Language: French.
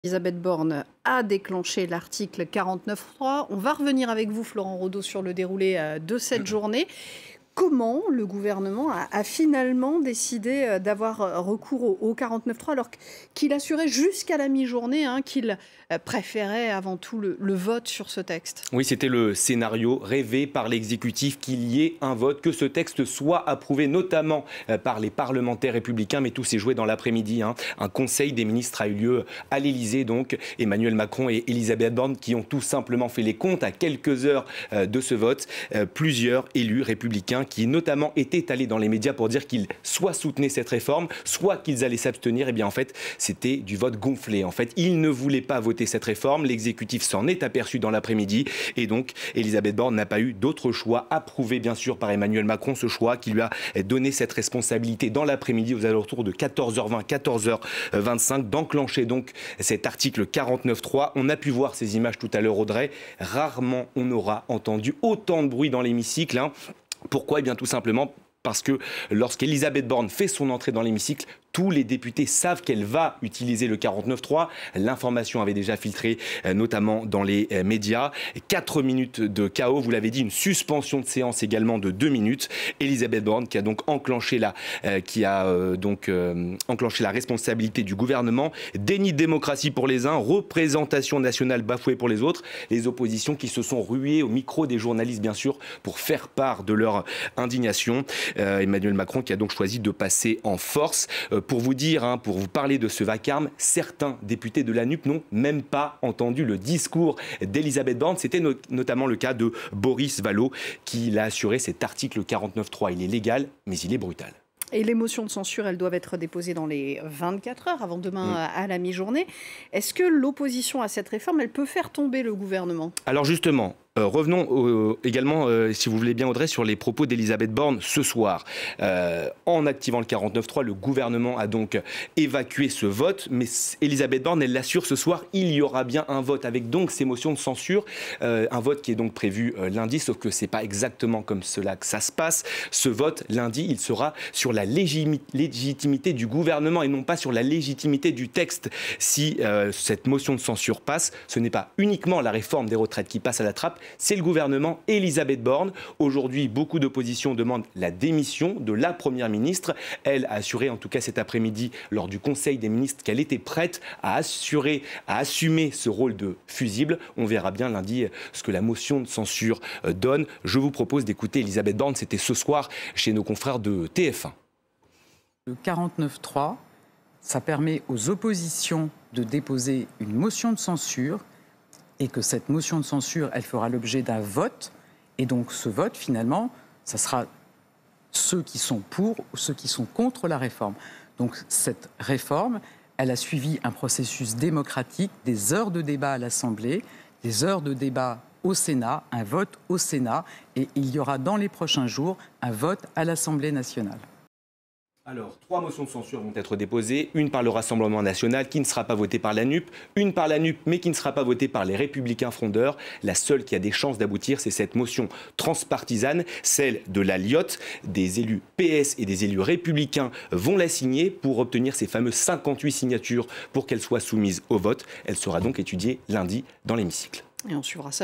Elisabeth Borne a déclenché l'article 49.3. On va revenir avec vous, Florent Rodeau, sur le déroulé de cette journée. Comment le gouvernement a finalement décidé d'avoir recours au 49.3 alors qu'il assurait jusqu'à la mi-journée qu'il préférait avant tout le vote sur ce texte? Oui, c'était le scénario rêvé par l'exécutif qu'il y ait un vote, que ce texte soit approuvé notamment par les parlementaires républicains, mais tout s'est joué dans l'après-midi. Un conseil des ministres a eu lieu à l'Élysée, donc Emmanuel Macron et Elisabeth Borne qui ont tout simplement fait les comptes à quelques heures de ce vote. Plusieurs élus républicains qui notamment étaient allés dans les médias pour dire qu'ils soit soutenaient cette réforme, soit qu'ils allaient s'abstenir. Et bien en fait, c'était du vote gonflé. En fait, ils ne voulaient pas voter cette réforme. L'exécutif s'en est aperçu dans l'après-midi. Et donc, Elisabeth Borne n'a pas eu d'autre choix, approuvé bien sûr par Emmanuel Macron, ce choix qui lui a donné cette responsabilité dans l'après-midi aux alentours de 14h20, 14h25, d'enclencher donc cet article 49.3. On a pu voir ces images tout à l'heure, Audrey. Rarement on aura entendu autant de bruit dans l'hémicycle. Pourquoi? Eh bien tout simplement parce que lorsqu'Elisabeth Borne fait son entrée dans l'hémicycle, tous les députés savent qu'elle va utiliser le 49.3. L'information avait déjà filtré, notamment dans les médias. 4 minutes de chaos, vous l'avez dit, une suspension de séance également de 2 minutes. Elisabeth Borne qui a donc enclenché la responsabilité du gouvernement. Déni de démocratie pour les uns, représentation nationale bafouée pour les autres. Les oppositions qui se sont ruées au micro des journalistes, bien sûr, pour faire part de leur indignation. Emmanuel Macron qui a donc choisi de passer en force. Pour vous dire, pour vous parler de ce vacarme, certains députés de la NUP n'ont même pas entendu le discours d'Elisabeth Borne. C'était notamment le cas de Boris Vallaud qui l'a assuré, cet article 49.3. Il est légal, mais il est brutal. Et les motions de censure, elles doivent être déposées dans les 24 heures avant demain à la mi-journée. Est-ce que l'opposition à cette réforme, elle peut faire tomber le gouvernement? Alors justement, revenons également, si vous voulez bien Audrey, sur les propos d'Elisabeth Borne ce soir. En activant le 49.3, le gouvernement a donc évacué ce vote, mais Elisabeth Borne, elle l'assure ce soir, il y aura bien un vote avec donc ces motions de censure, un vote qui est donc prévu lundi, sauf que c'est pas exactement comme cela que ça se passe. Ce vote, lundi, il sera sur la légitimité du gouvernement et non pas sur la légitimité du texte. Si cette motion de censure passe, ce n'est pas uniquement la réforme des retraites qui passe à la trappe, c'est le gouvernement Elisabeth Borne. Aujourd'hui, beaucoup d'opposition demandent la démission de la Première ministre. Elle a assuré, en tout cas cet après-midi, lors du Conseil des ministres, qu'elle était prête à assumer ce rôle de fusible. On verra bien lundi ce que la motion de censure donne. Je vous propose d'écouter Elisabeth Borne. C'était ce soir chez nos confrères de TF1. Le 49.3, ça permet aux oppositions de déposer une motion de censure et que cette motion de censure, elle fera l'objet d'un vote. Et donc ce vote, finalement, ça sera ceux qui sont pour ou ceux qui sont contre la réforme. Donc cette réforme, elle a suivi un processus démocratique, des heures de débat à l'Assemblée, des heures de débat au Sénat, un vote au Sénat, et il y aura dans les prochains jours un vote à l'Assemblée nationale. Alors, 3 motions de censure vont être déposées, une par le Rassemblement national qui ne sera pas votée par la NUP, une par la NUP mais qui ne sera pas votée par les Républicains frondeurs. La seule qui a des chances d'aboutir, c'est cette motion transpartisane, celle de la LIOT. Des élus PS et des élus républicains vont la signer pour obtenir ces fameuses 58 signatures pour qu'elle soit soumise au vote. Elle sera donc étudiée lundi dans l'hémicycle. Et on suivra ça.